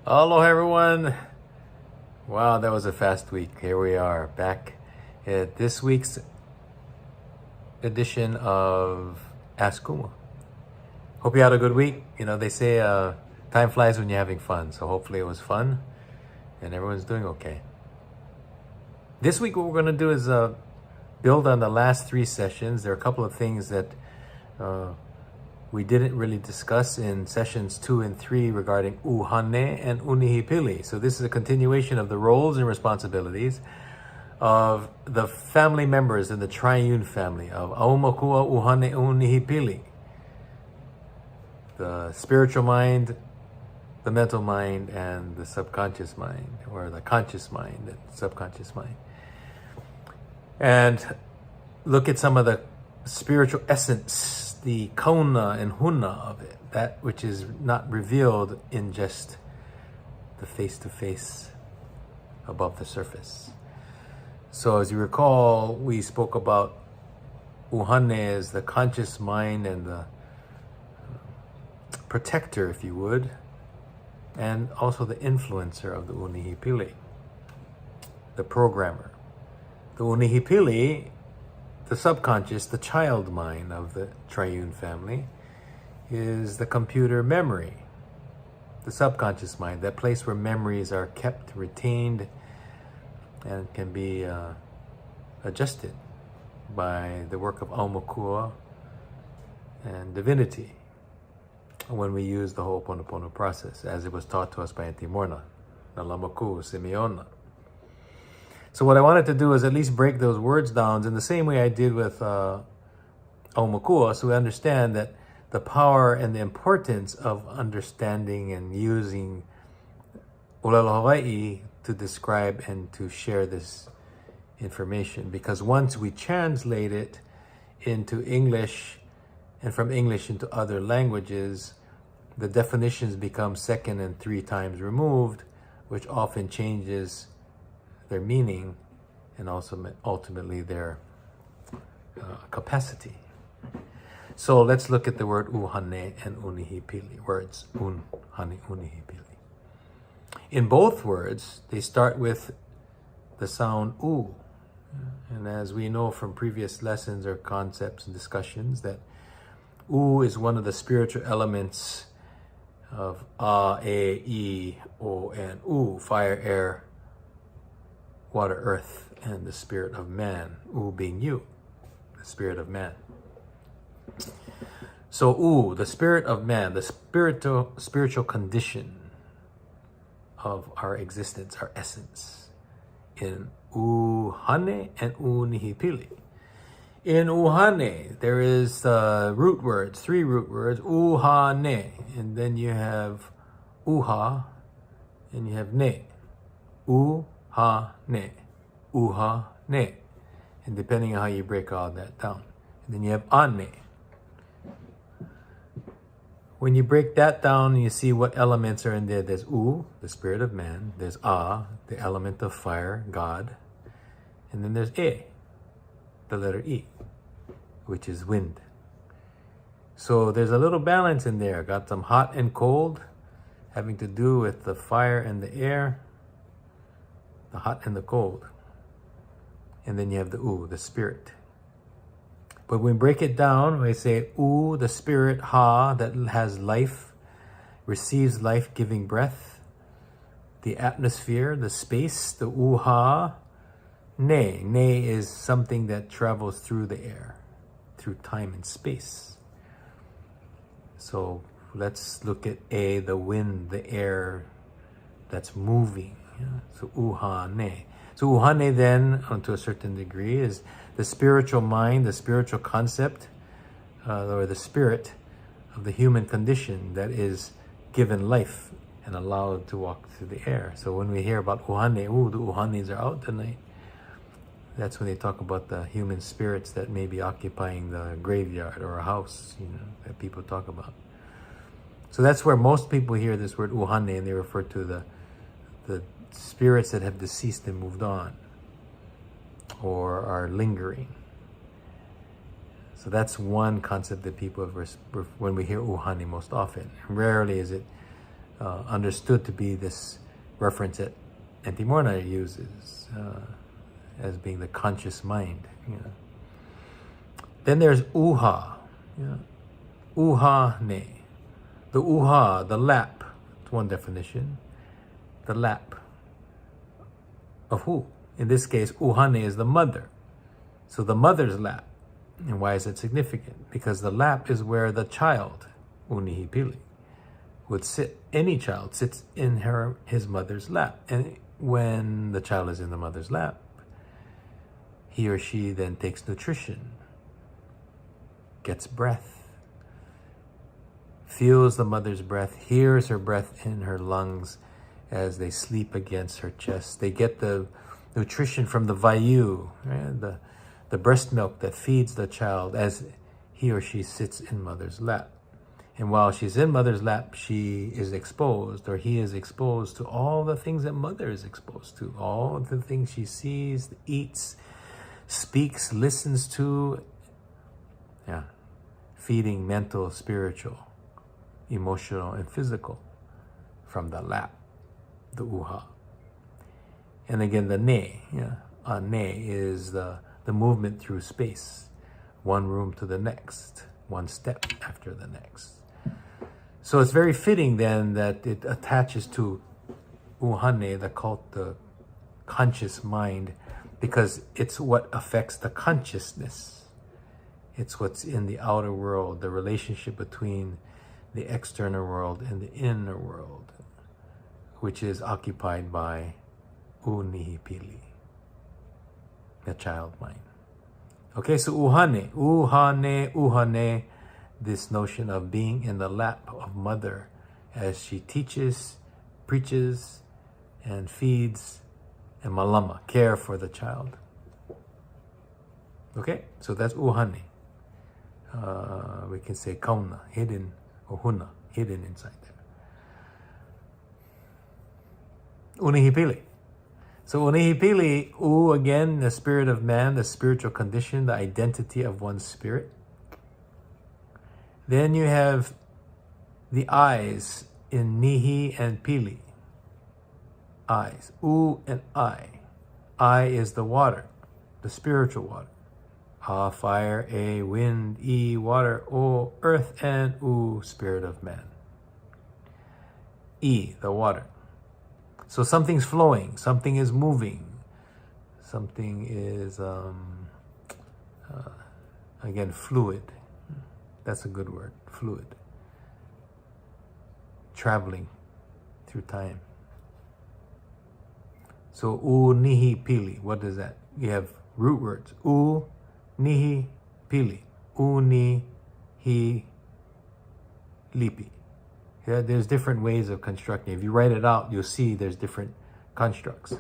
Aloha everyone. Wow, that was a fast week. Here we are back at this week's edition of Ask Kumu. Hope you had a good week. You know, they say time flies when you're having fun. So hopefully it was fun and everyone's doing okay. This week what we're going to do is build on the last three sessions. There are a couple of things that we didn't really discuss in sessions 2 and 3 regarding ʻuhane and ʻunihipili. So this is a continuation of the roles and responsibilities of the family members in the Triune Family of ʻaumakua, ʻuhane, ʻunihipili. The spiritual mind, the mental mind, and the subconscious mind, or the conscious mind and subconscious mind. And look at some of the spiritual essence, the kauna and huna of it, that which is not revealed in just the face-to-face above the surface. So as you recall, we spoke about ʻuhane as the conscious mind and the protector, if you would, and also the influencer of the ʻunihipili, the programmer. The ʻunihipili, the subconscious, the child mind of the Triune Family, is the computer memory, the subconscious mind, that place where memories are kept, retained, and can be adjusted by the work of ʻaumakua and divinity when we use the Ho'oponopono process, as it was taught to us by Auntie Morna, Nalamaku, Simeona. So what I wanted to do is at least break those words down in the same way I did with ʻaumakua, so we understand that the power and the importance of understanding and using ʻōlelo Hawaii to describe and to share this information. Because once we translate it into English and from English into other languages, the definitions become 2 and 3 times removed, which often changes their meaning and also ultimately their capacity. So let's look at the word ʻuhane and ʻunihipili, words ʻuhane, ʻunihipili. In both words, they start with the sound u. And as we know from previous lessons or concepts and discussions, that u is one of the spiritual elements of a, e, o, and u, fire, air, water, earth, and the spirit of man, u being you, the spirit of man. So u, the spirit of man, the spiritual condition of our existence, our essence, in ʻuhane and ʻunihipili. In ʻuhane, there is root words, 3 root words, ʻuhane, and then you have uha, and you have ne. ʻuhane, ʻuhane, and depending on how you break all that down. And then you have ane. When you break that down, you see what elements are in there. There's u, the spirit of man. There's a, the element of fire, God. And then there's e, the letter e, which is wind. So there's a little balance in there. Got some hot and cold, having to do with the fire and the air, the hot and the cold. And then you have the u, the spirit. But when we break it down, we say u, the spirit, ha, that has life, receives life-giving breath, the atmosphere, the space, the uha, ne. Ne is something that travels through the air, through time and space. So let's look at a, the wind, the air that's moving. Yeah? So ʻuhane. So ʻuhane then, to a certain degree, is the spiritual mind, the spiritual concept, or the spirit of the human condition that is given life and allowed to walk through the air. So when we hear about ʻuhane, the ʻuhanes are out tonight, that's when they talk about the human spirits that may be occupying the graveyard or a house, you know, that people talk about. So that's where most people hear this word ʻuhane, and they refer to the spirits that have deceased and moved on or are lingering. So that's one concept that people have when we hear ʻuhane most often. Rarely is it understood to be this reference that Antimorna uses as being the conscious mind. Then there's uha, ʻuhane. The uha, the lap, it's one definition. The lap of who? In this case, ʻuhane is the mother. So the mother's lap. And why is it significant? Because the lap is where the child, ʻunihipili, would sit. Any child sits in his mother's lap. And when the child is in the mother's lap, he or she then takes nutrition, gets breath, feels the mother's breath, hears her breath in her lungs as they sleep against her chest. They get the nutrition from the vayu, right? The breast milk that feeds the child as he or she sits in mother's lap. And while she's in mother's lap, she is exposed, or he is exposed to all the things that mother is exposed to, all the things she sees, eats, speaks, listens to. Feeding mental, spiritual, emotional, and physical from the lap, the uha. And again, the ne, ne is the movement through space, one room to the next, one step after the next. So it's very fitting then that it attaches to ʻuhane, the conscious mind, because it's what affects the consciousness. It's what's in the outer world, the relationship between the external world and the inner world, which is occupied by ʻunihipili, the child mind. Okay, so ʻuhane, this notion of being in the lap of mother as she teaches, preaches, and feeds, and malama, care for the child. Okay, so that's ʻuhane. We can say kauna, hidden, or huna, hidden inside there. ʻunihipili. So ʻunihipili, again, the spirit of man, the spiritual condition, the identity of one's spirit. Then you have the eyes in nihi and pili. Eyes, and I. I is the water, the spiritual water. Fire, wind, water, earth, and spirit of man. The water. So something's flowing, something is moving, something is, again, fluid. That's a good word, fluid. Traveling through time. So ʻunihipili, what does that? You have root words. ʻunihipili, ʻunihilipi. There's different ways of constructing. If you write it out, you'll see there's different constructs.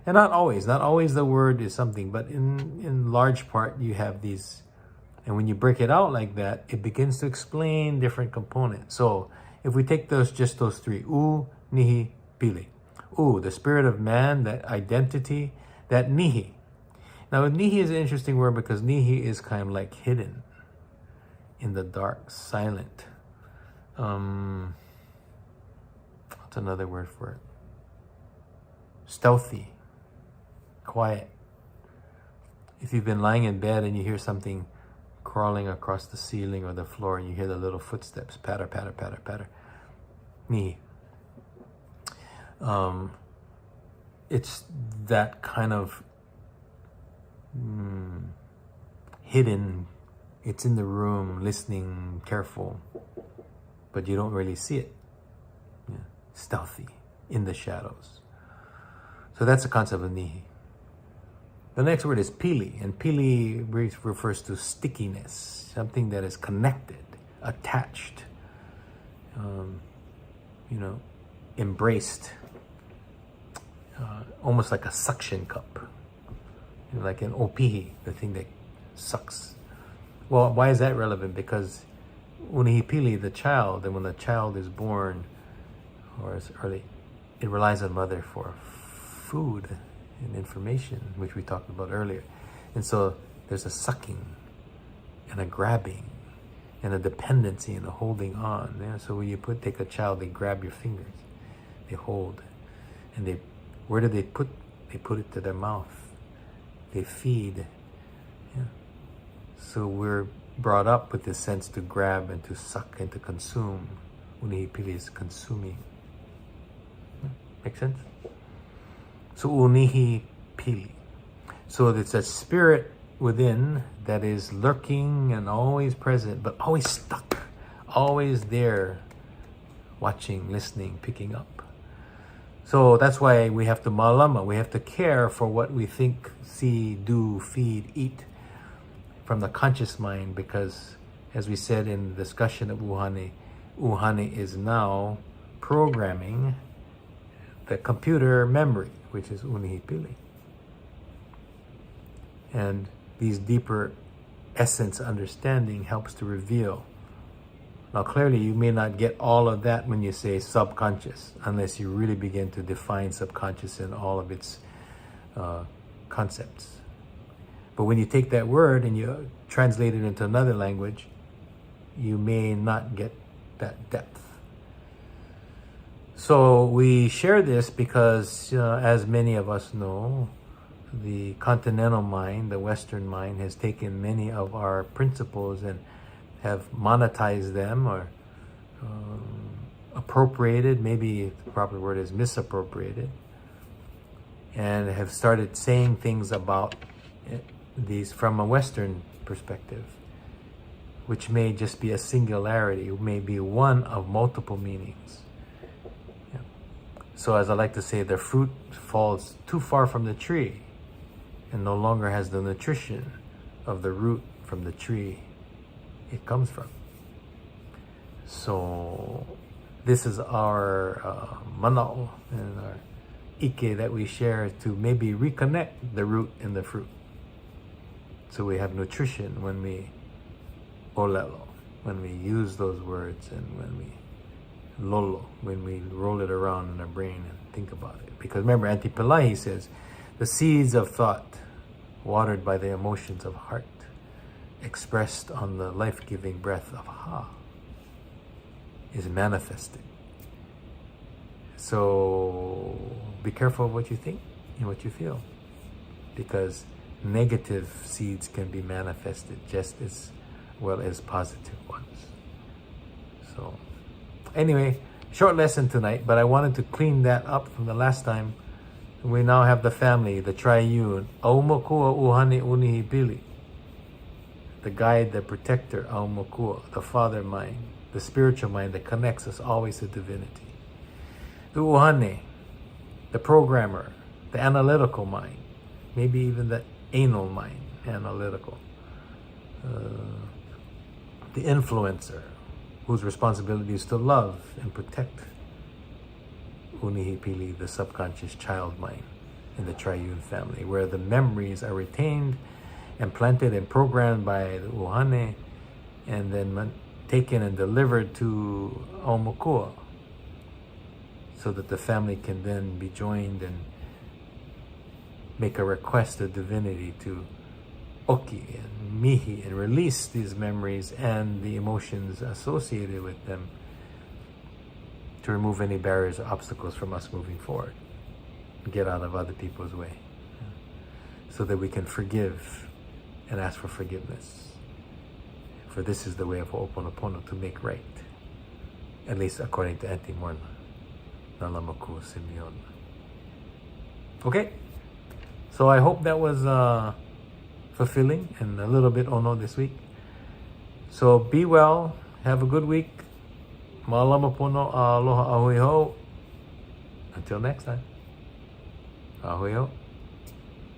And not always the word is something, but in large part you have these. And when you break it out like that, it begins to explain different components. So if we take just those three, ʻunihipili. The spirit of man, that identity, that nihi. Now nihi is an interesting word because nihi is kind of like hidden in the dark, silent. What's another word for it? Stealthy, quiet. If you've been lying in bed and you hear something crawling across the ceiling or the floor and you hear the little footsteps, patter, patter, patter, patter, nihi. It's that kind of hidden, it's in the room, listening, careful, but you don't really see it. Stealthy, in the shadows. So that's the concept of nihi. The next word is pili, and pili refers to stickiness, something that is connected, attached, embraced, almost like a suction cup, like an opihi, the thing that sucks. Well, why is that relevant? Because ʻunihipili, the child, and when the child is born, or is early, it relies on mother for food and information, which we talked about earlier. And so there's a sucking and a grabbing and a dependency and a holding on. Yeah? So when you take a child, they grab your fingers, they hold, and where do they put? They put it to their mouth. They feed. Yeah. So we're brought up with this sense to grab and to suck and to consume. ʻunihipili is consuming. Make sense? So ʻunihipili. So it's a spirit within that is lurking and always present, but always stuck, always there, watching, listening, picking up. So that's why we have to malama, we have to care for what we think, see, do, feed, eat from the conscious mind, because as we said in the discussion of ʻuhane, ʻuhane is now programming the computer memory, which is ʻunihipili. And these deeper essence understanding helps to reveal. Now clearly you may not get all of that when you say subconscious, unless you really begin to define subconscious in all of its concepts. But when you take that word and you translate it into another language, you may not get that depth. So we share this because, as many of us know, the continental mind, the Western mind, has taken many of our principles and have monetized them, or appropriated, maybe the proper word is misappropriated, and have started saying things about these from a Western perspective, which may just be a singularity, may be one of multiple meanings. Yeah. So as I like to say, the fruit falls too far from the tree and no longer has the nutrition of the root from the tree it comes from. So this is our mana'o and our ike that we share to maybe reconnect the root and the fruit. So we have nutrition when we olelo, when we use those words, and when we lolo, when we roll it around in our brain and think about it. Because remember, Antipalahi says, the seeds of thought, watered by the emotions of heart, expressed on the life-giving breath of Ha, is manifested. So be careful of what you think and what you feel, because negative seeds can be manifested just as well as positive ones. So anyway, short lesson tonight, but I wanted to clean that up from the last time. We now have the family, the triune, ʻaumakua, ʻuhane, ʻunihipili, the guide, the protector, ʻaumakua, the father mind, the spiritual mind that connects us always to divinity. The ʻuhane, the programmer, the analytical mind, maybe even the anal mind, analytical. The influencer, whose responsibility is to love and protect. ʻunihipili, the subconscious child mind in the triune family, where the memories are retained and planted and programmed by the ʻuhane, and then taken and delivered to ʻaumakua, so that the family can then be joined and make a request of divinity to oki and mihi and release these memories and the emotions associated with them, to remove any barriers or obstacles from us moving forward, get out of other people's way, so that we can forgive and ask for forgiveness. For this is the way of Ho'oponopono, to make right, at least according to Auntie Morna. Nalamaku Simeon. Okay, so I hope that was fulfilling and a little bit ono this week. So be well, have a good week. Ma'alama pono, aloha ahui ho. Until next time. Ahui ho.